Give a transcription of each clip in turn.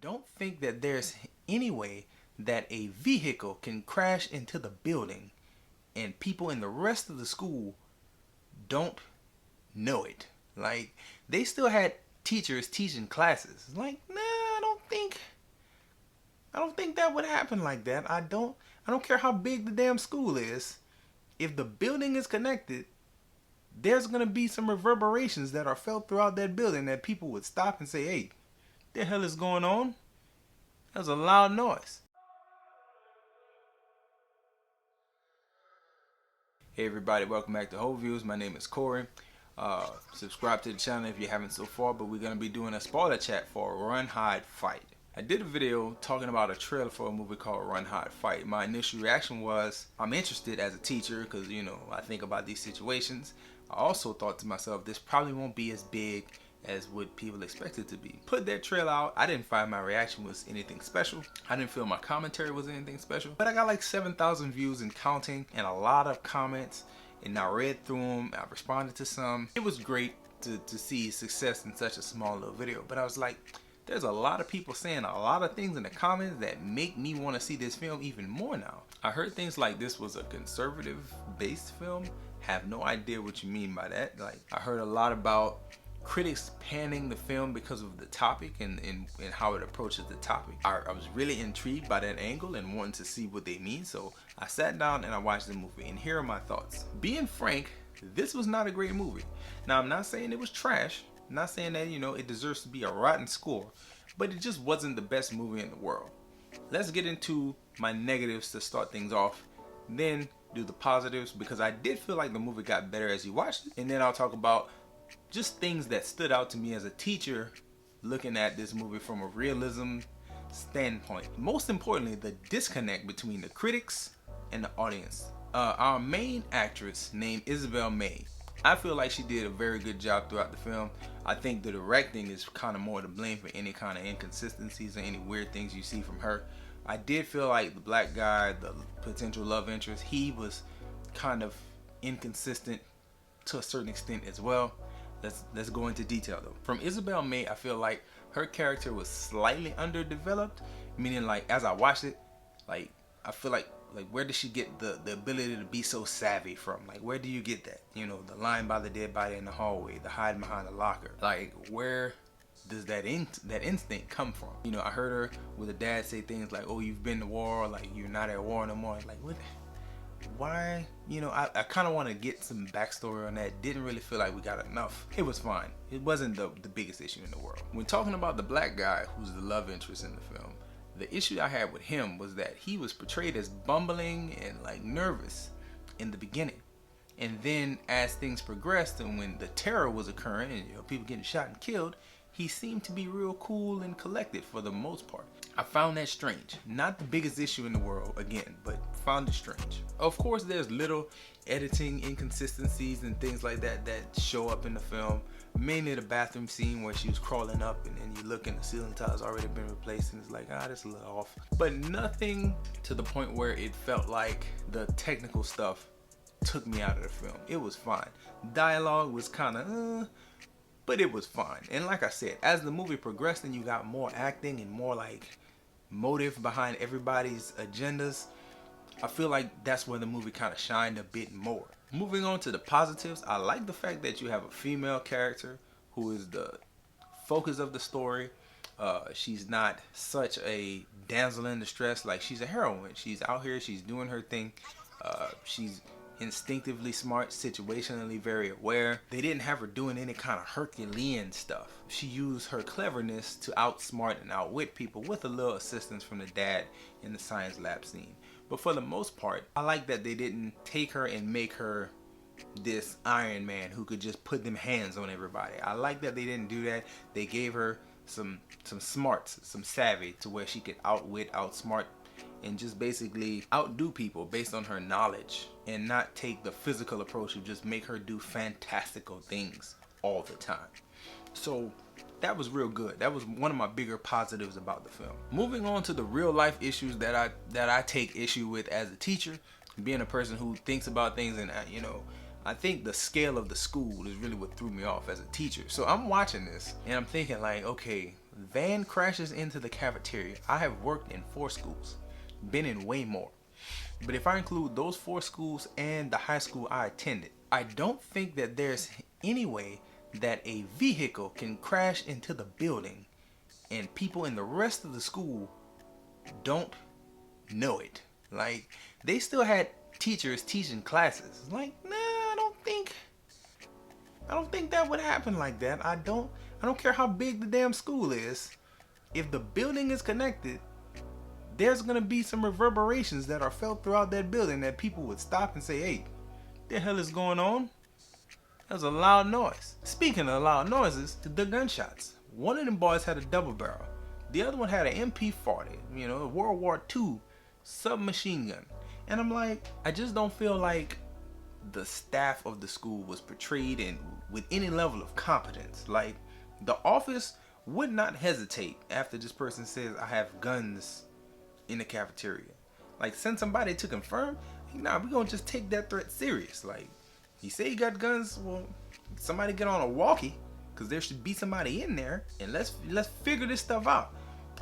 don't think that there's any way that a vehicle can crash into the building and people in the rest of the school don't know it. Like, they still had teachers teaching classes. Like, nah, I don't think that would happen like that. I don't care how big the damn school is. If the building is connected, there's gonna be some reverberations that are felt throughout that building that people would stop and say, "Hey, what the hell is going on? That's a loud noise." Hey everybody, welcome back to Whole Views. My name is Corey. Subscribe to the channel if you haven't so far, but we're going to be doing a spoiler chat for Run, Hide, Fight. I did a video talking about a trailer for a movie called Run, Hide, Fight. My initial reaction was, I'm interested as a teacher because, I think about these situations. I also thought to myself, this probably won't be as big as what people expect it to be. Put that trailer out. I didn't find my reaction was anything special. I didn't feel my commentary was anything special. But I got like 7,000 views and counting and a lot of comments. And I read through them. I responded to some. It was great to see success in such a small little video. But I was like, there's a lot of people saying a lot of things in the comments that make me want to see this film even more now. I heard things like this was a conservative based film. Have no idea what you mean by that. Like, I heard a lot about critics panning the film because of the topic and how it approaches the topic. I was really intrigued by that angle and wanting to see what they mean, so I sat down and I watched the movie, and here are my thoughts. Being frank, this was not a great movie. Now, I'm not saying it was trash. I'm not saying that, it deserves to be a rotten score, but it just wasn't the best movie in the world. Let's get into my negatives to start things off, then do the positives, because I did feel like the movie got better as you watched it, and then I'll talk about just things that stood out to me as a teacher looking at this movie from a realism standpoint. Most importantly, the disconnect between the critics and the audience. Our main actress named Isabel May, I feel like she did a very good job throughout the film. I think the directing is kind of more to blame for any kind of inconsistencies or any weird things you see from her. I did feel like the black guy, the potential love interest, he was kind of inconsistent to a certain extent as well. Let's go into detail though. From Isabel May, I feel like her character was slightly underdeveloped, meaning like as I watched it, like I feel like where did she get the ability to be so savvy from? Like, where do you get that? The lying by the dead body in the hallway, the hiding behind the locker. Like, where does that instinct come from? I heard her with her dad say things like, "Oh, you've been to war," like you're not at war no more. Like, what? Why? I kind of want to get some backstory on that. Didn't really feel like we got enough. It was fine. It wasn't the biggest issue in the world. When talking about the black guy who's the love interest in the film, the issue I had with him was that he was portrayed as bumbling and like nervous in the beginning. And then as things progressed and when the terror was occurring and people getting shot and killed, he seemed to be real cool and collected for the most part. I found that strange. Not the biggest issue in the world, again, but found it strange. Of course, there's little editing inconsistencies and things like that show up in the film. Mainly the bathroom scene where she was crawling up and then you look and the ceiling tile's already been replaced and it's like, that's a little off. But nothing to the point where it felt like the technical stuff took me out of the film. It was fine. Dialogue was kind of but it was fine. And like I said, as the movie progressed and you got more acting and more like motive behind everybody's agendas, I feel like that's where the movie kind of shined a bit more. Moving on to the positives, I like the fact that you have a female character who is the focus of the story. She's not such a damsel in distress. Like, she's a heroine. She's out here, she's doing her thing. She's instinctively smart, situationally very aware. They didn't have her doing any kind of Herculean stuff. She used her cleverness to outsmart and outwit people with a little assistance from the dad in the science lab scene. But for the most part, I like that they didn't take her and make her this Iron Man who could just put them hands on everybody. I like that they didn't do that. They gave her some smarts, some savvy to where she could outwit, outsmart, and just basically outdo people based on her knowledge and not take the physical approach of just make her do fantastical things all the time. So that was real good. That was one of my bigger positives about the film. Moving on to the real life issues that I take issue with as a teacher, being a person who thinks about things, and I think the scale of the school is really what threw me off as a teacher. So I'm watching this and I'm thinking like, okay, van crashes into the cafeteria. I have worked in 4 schools, been in way more. But if I include those 4 schools and the high school I attended, I don't think that there's any way that a vehicle can crash into the building and people in the rest of the school don't know it. Like, they still had teachers teaching classes. Like, nah, I don't think that would happen like that. I don't care how big the damn school is. If the building is connected, there's gonna be some reverberations that are felt throughout that building that people would stop and say, hey, what the hell is going on? That was a loud noise. Speaking of loud noises, the gunshots. One of them boys had a double barrel. The other one had an MP40, a World War II submachine gun. And I'm like, I just don't feel like the staff of the school was portrayed in with any level of competence. Like, the office would not hesitate after this person says, I have guns in the cafeteria. Like, send somebody to confirm. Nah, we're gonna just take that threat serious. Like, he say he got guns, well, somebody get on a walkie, because there should be somebody in there, and let's figure this stuff out.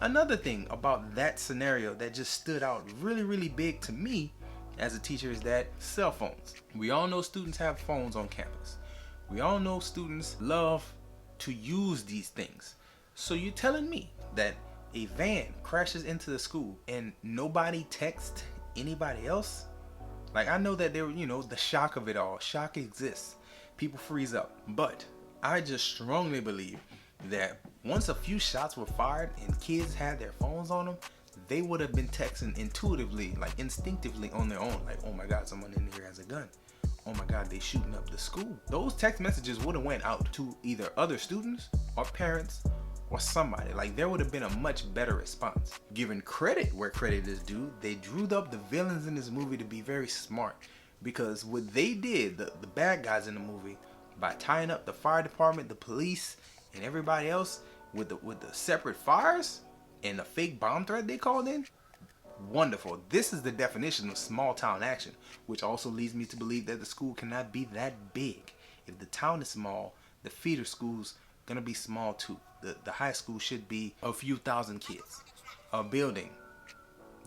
Another thing about that scenario that just stood out really big to me as a teacher is that cell phones. We all know students have phones on campus. We all know students love to use these things. So you're telling me that a van crashes into the school and nobody texts anybody else? Like, I know that there, the shock of it all. Shock exists. People freeze up. But I just strongly believe that once a few shots were fired and kids had their phones on them, they would have been texting intuitively, like instinctively on their own. Like, oh my God, someone in here has a gun. Oh my God, they shooting up the school. Those text messages would have went out to either other students or parents or somebody. Like, there would have been a much better response. Given credit where credit is due, they drew up the villains in this movie to be very smart, because what they did, the bad guys in the movie, by tying up the fire department, the police, and everybody else with the separate fires and the fake bomb threat they called in, wonderful. This is the definition of small town action, which also leads me to believe that the school cannot be that big. If the town is small, the feeder school's gonna be small too. The high school should be a few thousand kids. A building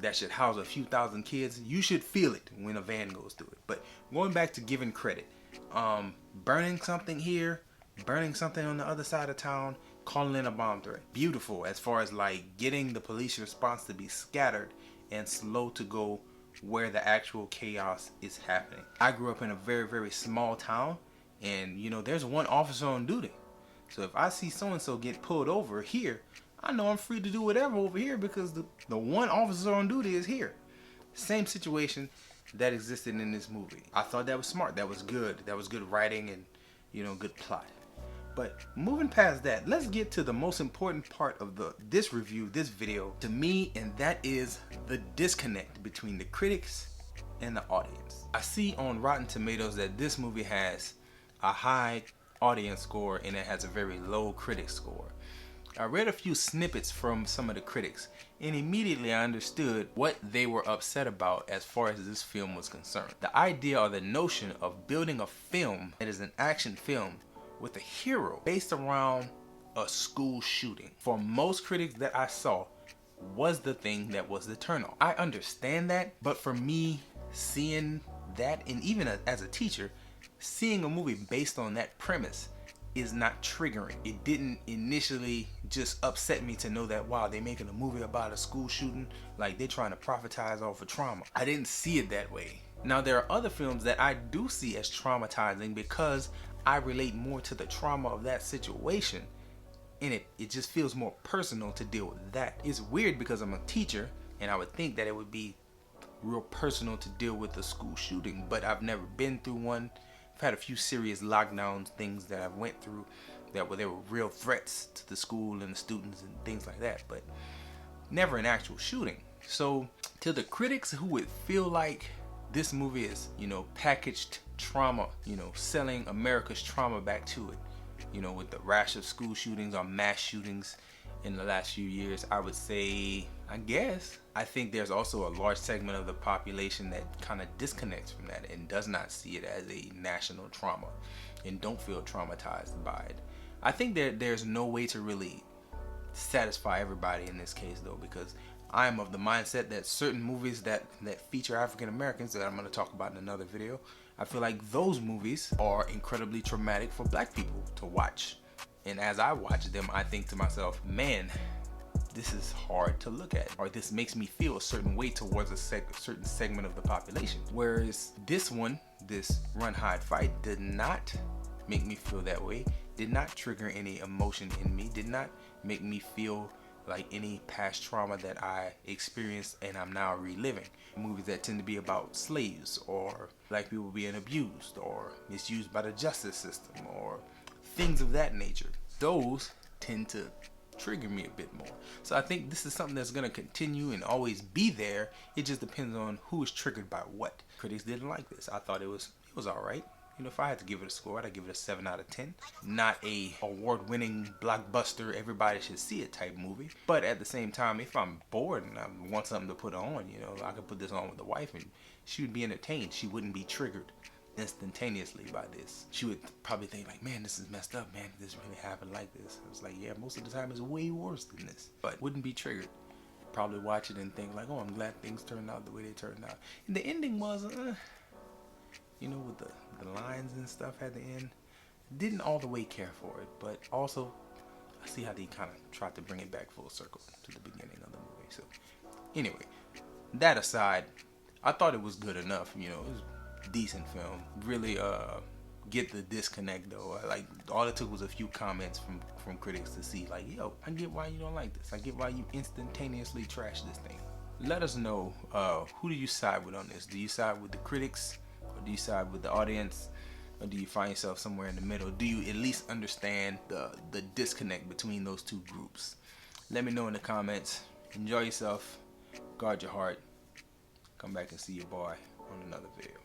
that should house a few thousand kids, you should feel it when a van goes through it. But going back to giving credit, burning something here, burning something on the other side of town, calling in a bomb threat. Beautiful as far as like getting the police response to be scattered and slow to go where the actual chaos is happening. I grew up in a very small town, and there's one officer on duty. So if I see so-and-so get pulled over here, I know I'm free to do whatever over here because the one officer on duty is here. Same situation that existed in this movie. I thought that was smart. That was good. That was good writing and, good plot. But moving past that, let's get to the most important part of this review, this video, to me, and that is the disconnect between the critics and the audience. I see on Rotten Tomatoes that this movie has a high audience score and it has a very low critic score. I read a few snippets from some of the critics, and immediately I understood what they were upset about as far as this film was concerned. The idea or the notion of building a film that is an action film with a hero based around a school shooting, for most critics that I saw, was the thing that was the turnoff. I understand that, but for me, seeing that, and even as a teacher, seeing a movie based on that premise is not triggering. It didn't initially just upset me to know that, wow, they're making a movie about a school shooting, like they're trying to profitize off of trauma. I didn't see it that way. Now, there are other films that I do see as traumatizing because I relate more to the trauma of that situation, and it just feels more personal to deal with that. It's weird because I'm a teacher, and I would think that it would be real personal to deal with a school shooting, but I've never been through one. I've had a few serious lockdowns, things that I've went through that were real threats to the school and the students and things like that, but never an actual shooting. So to the critics who would feel like this movie is, packaged trauma, selling America's trauma back to it, with the rash of school shootings or mass shootings in the last few years, I would say, I think there's also a large segment of the population that kind of disconnects from that and does not see it as a national trauma and don't feel traumatized by it. I think there's no way to really satisfy everybody in this case though, because I am of the mindset that certain movies that feature African Americans, that I'm going to talk about in another video, I feel like those movies are incredibly traumatic for black people to watch. And as I watch them, I think to myself, man, this is hard to look at, or this makes me feel a certain way towards a certain segment of the population. Whereas this one, this Run, Hide, Fight, did not make me feel that way, did not trigger any emotion in me, did not make me feel like any past trauma that I experienced and I'm now reliving. Movies that tend to be about slaves or black people being abused or misused by the justice system or things of that nature, those tend to trigger me a bit more. So I think this is something that's going to continue and always be there. It just depends on who is triggered by what. Critics didn't like this. I thought it was alright. You know, if I had to give it a score, I'd give it a 7 out of 10. Not a award-winning blockbuster, everybody should see it type movie. But at the same time, if I'm bored and I want something to put on, you know, I could put this on with the wife and she would be entertained. She wouldn't be triggered instantaneously by this. She would probably think like, man, this is messed up, man, this really happened like this. I was like, yeah, most of the time it's way worse than this, but wouldn't be triggered. Probably watch it and think like, oh, I'm glad things turned out the way they turned out. And the ending was you know, with the lines and stuff at the end, didn't all the way care for it, but also I see how they kind of tried to bring it back full circle to the beginning of the movie. So anyway, that aside, I thought it was good enough. You know, it was a decent film. Really get the disconnect though. Like, all it took was a few comments from critics to see like, yo, I get why you don't like this. I get why you instantaneously trash this thing. Let us know, who do you side with on this? Do you side with the critics, or do you side with the audience, or do you find yourself somewhere in the middle? Do you at least understand the disconnect between those two groups? Let me know in the comments. Enjoy yourself, guard your heart. Come back and see your boy on another video.